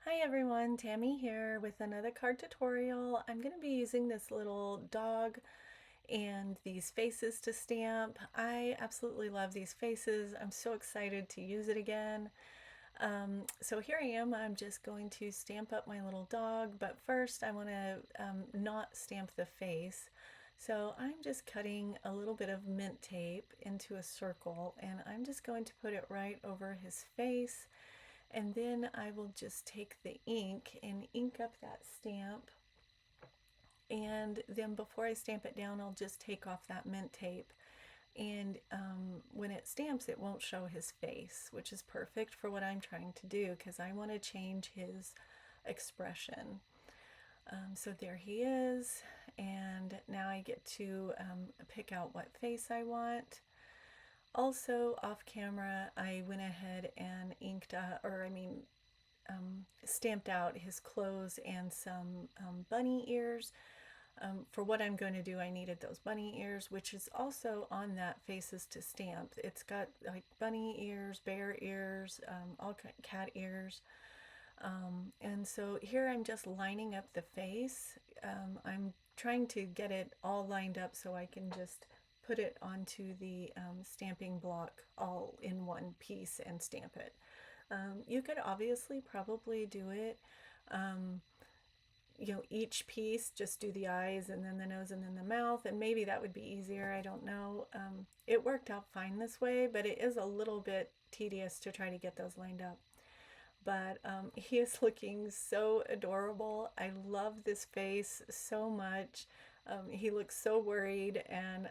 Hi everyone, Tammy here with another card tutorial. I'm going to be using this little dog and these faces to stamp. I absolutely love these faces. I'm so excited to use it again. So here I am. I'm just going to stamp up my little dog, but first I want to not stamp the face. So I'm just cutting a little bit of mint tape into a circle, and I'm just going to put it right over his face, and then I will just take the ink and ink up that stamp. And then before I stamp it down, I'll just take off that mint tape. And when it stamps, it won't show his face, which is perfect for what I'm trying to do because I want to change his expression. So there he is. And now I get to pick out what face I want. Also, off camera, I went ahead and inked, stamped out his clothes and some bunny ears. For what I'm going to do, I needed those bunny ears, which is also on that Faces to Stamp. It's got like bunny ears, bear ears, all cat ears. And so here I'm just lining up the face. I'm trying to get it all lined up so I can just put it onto the stamping block all in one piece and stamp it. You could obviously probably do it, each piece, just do the eyes and then the nose and then the mouth, and maybe that would be easier. I don't know. It worked out fine this way, but it is a little bit tedious to try to get those lined up. But he is looking so adorable. I love this face so much. He looks so worried, and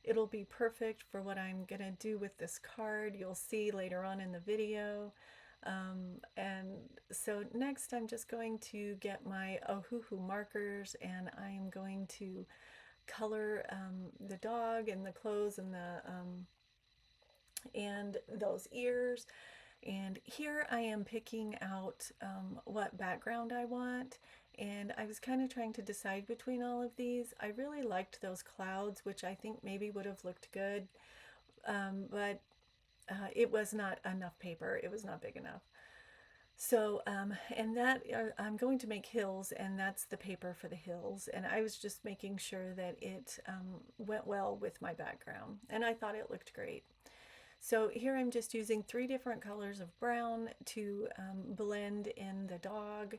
it'll be perfect for what I'm gonna do with this card. You'll see later on in the video. And so next I'm just going to get my Ohuhu markers, and I am going to color the dog and the clothes and those ears. And here I am picking out what background I want, and I was kind of trying to decide between all of these. I really liked those clouds, which I think maybe would have looked good, but it was not enough paper. It was not big enough. So, and that I'm going to make hills, and that's the paper for the hills. And I was just making sure that it went well with my background, and I thought it looked great. So here I'm just using 3 different colors of brown to blend in the dog.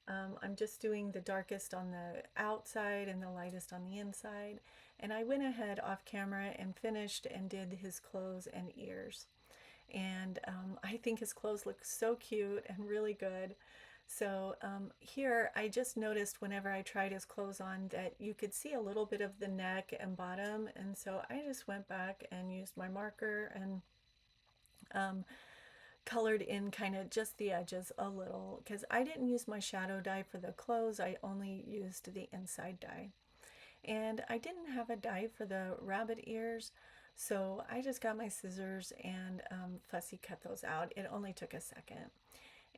I'm just doing the darkest on the outside and the lightest on the inside. And I went ahead off camera and finished and did his clothes and ears. And I think his clothes look so cute and really good. So here I just noticed whenever I tried his clothes on that you could see a little bit of the neck and bottom, and so I just went back and used my marker and colored in kind of just the edges a little, because I didn't use my shadow die for the clothes. I only used the inside die. And I didn't have a die for the rabbit ears, so I just got my scissors and fussy cut those out. It only took a second.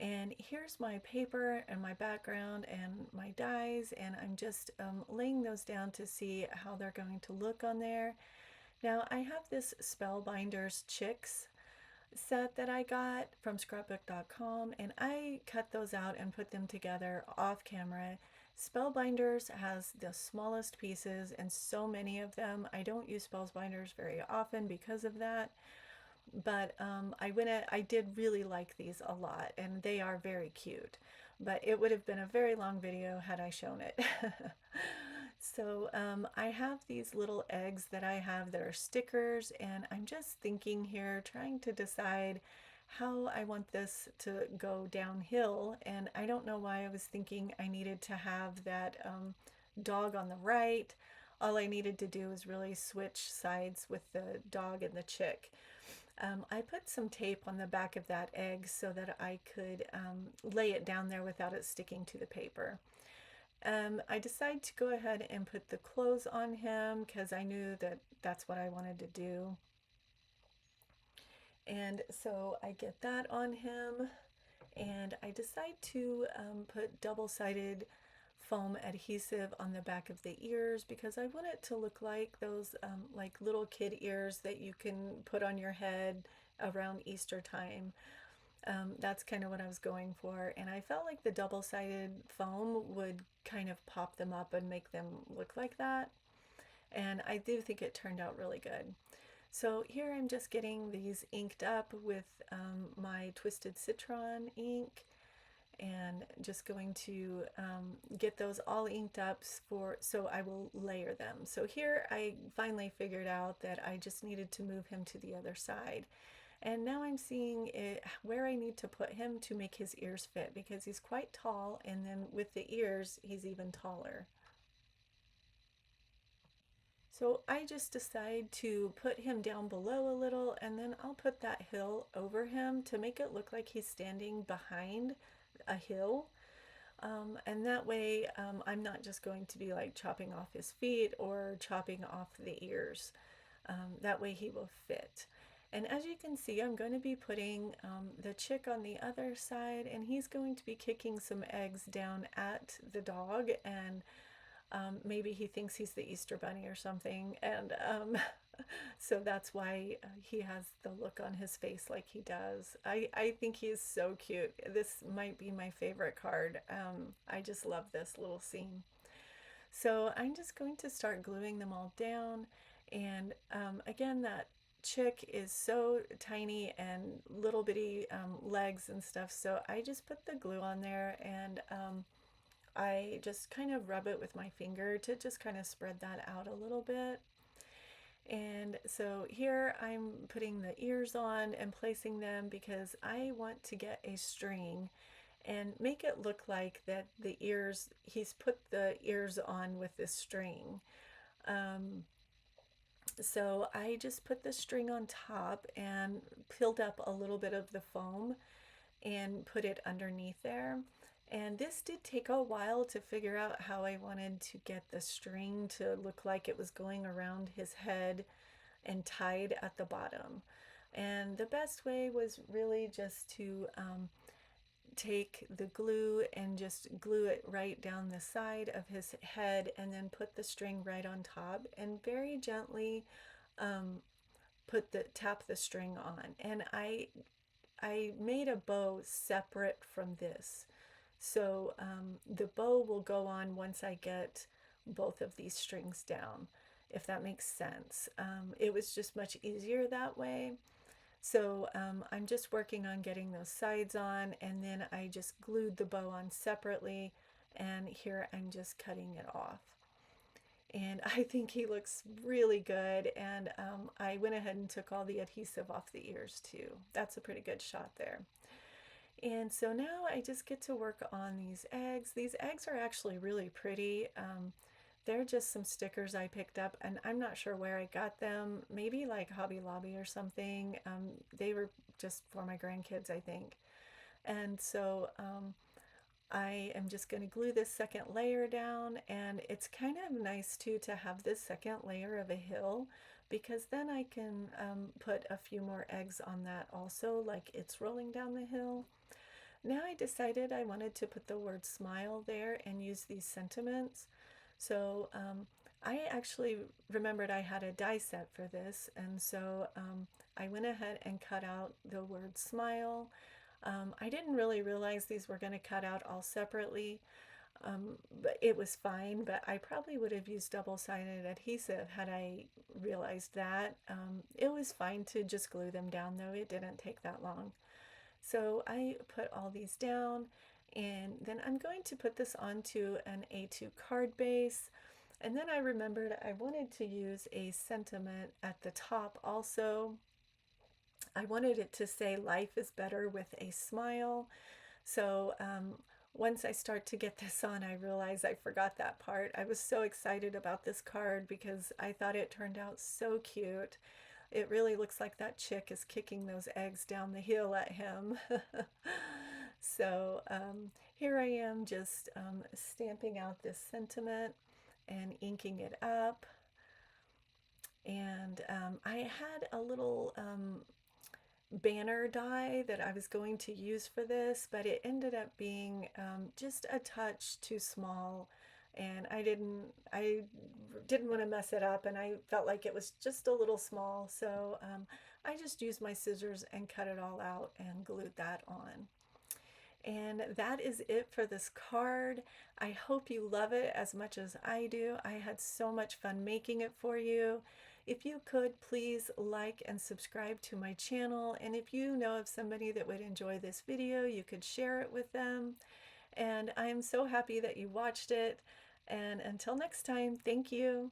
And here's my paper and my background and my dies, and I'm just laying those down to see how they're going to look on there. Now I have this Spellbinders Chicks set that I got from scrapbook.com, and I cut those out and put them together off camera. Spellbinders has the smallest pieces and so many of them. I don't use Spellbinders very often because of that, but I did really like these a lot, and they are very cute, but it would have been a very long video had I shown it. So I have these little eggs that I have that are stickers, and I'm just thinking here, trying to decide how I want this to go downhill. And I don't know why I was thinking I needed to have that dog on the right. All I needed to do was really switch sides with the dog and the chick. I put some tape on the back of that egg so that I could lay it down there without it sticking to the paper. I decided to go ahead and put the clothes on him because I knew that that's what I wanted to do. And so I get that on him, and I decide to put double-sided foam adhesive on the back of the ears because I want it to look like those like little kid ears that you can put on your head around Easter time. That's kind of what I was going for. And I felt like the double-sided foam would kind of pop them up and make them look like that. And I do think it turned out really good. So here I'm just getting these inked up with my Twisted Citron ink, and just going to get those all inked up for, so I will layer them. So here I finally figured out that I just needed to move him to the other side. And now I'm seeing it, where I need to put him to make his ears fit, because he's quite tall, and then with the ears he's even taller. So I just decide to put him down below a little, and then I'll put that hill over him to make it look like he's standing behind a hill. And that way, I'm not just going to be like chopping off his feet or chopping off the ears. That way he will fit. And as you can see, I'm going to be putting the chick on the other side, and he's going to be kicking some eggs down at the dog, and maybe he thinks he's the Easter Bunny or something. And so that's why he has the look on his face like he does. I think he's so cute. This might be my favorite card. I just love this little scene. So I'm just going to start gluing them all down. And again, that chick is so tiny and little bitty legs and stuff. So I just put the glue on there, and I just kind of rub it with my finger to just kind of spread that out a little bit. And so here I'm putting the ears on and placing them because I want to get a string and make it look like that the ears, he's put the ears on with this string. Um, so I just put the string on top and peeled up a little bit of the foam and put it underneath there. And this did take a while to figure out how I wanted to get the string to look like it was going around his head and tied at the bottom. And the best way was really just to take the glue and just glue it right down the side of his head, and then put the string right on top and very gently um, tap the string on. And I made a bow separate from this. So the bow will go on once I get both of these strings down, if that makes sense. It was just much easier that way. So I'm just working on getting those sides on, and then I just glued the bow on separately, and here I'm just cutting it off. And I think he looks really good, and I went ahead and took all the adhesive off the ears too. That's a pretty good shot there. And so now I just get to work on these eggs. These eggs are actually really pretty. They're just some stickers I picked up, and I'm not sure where I got them. Maybe like Hobby Lobby or something. They were just for my grandkids, I think. And so I am just going to glue this second layer down, and it's kind of nice too to have this second layer of a hill, because then I can put a few more eggs on that also, like it's rolling down the hill. Now I decided I wanted to put the word smile there and use these sentiments. So I actually remembered I had a die set for this, and so I went ahead and cut out the word smile. I didn't really realize these were going to cut out all separately, but it was fine. But I probably would have used double-sided adhesive had I realized that. It was fine to just glue them down though, it didn't take that long. So I put all these down, and then I'm going to put this onto an A2 card base. And then I remembered I wanted to use a sentiment at the top also. I wanted it to say life is better with a smile. So once I start to get this on, I realized I forgot that part. I was so excited about this card because I thought it turned out so cute. It really looks like that chick is kicking those eggs down the hill at him. So here I am just stamping out this sentiment and inking it up. And I had a little banner die that I was going to use for this, but it ended up being just a touch too small, and I didn't want to mess it up, and I felt like it was just a little small. So I just used my scissors and cut it all out and glued that on. And that is it for this card. I hope you love it as much as I do. I had so much fun making it for you. If you could, please like and subscribe to my channel. And if you know of somebody that would enjoy this video, you could share it with them. And I am so happy that you watched it. And until next time, thank you.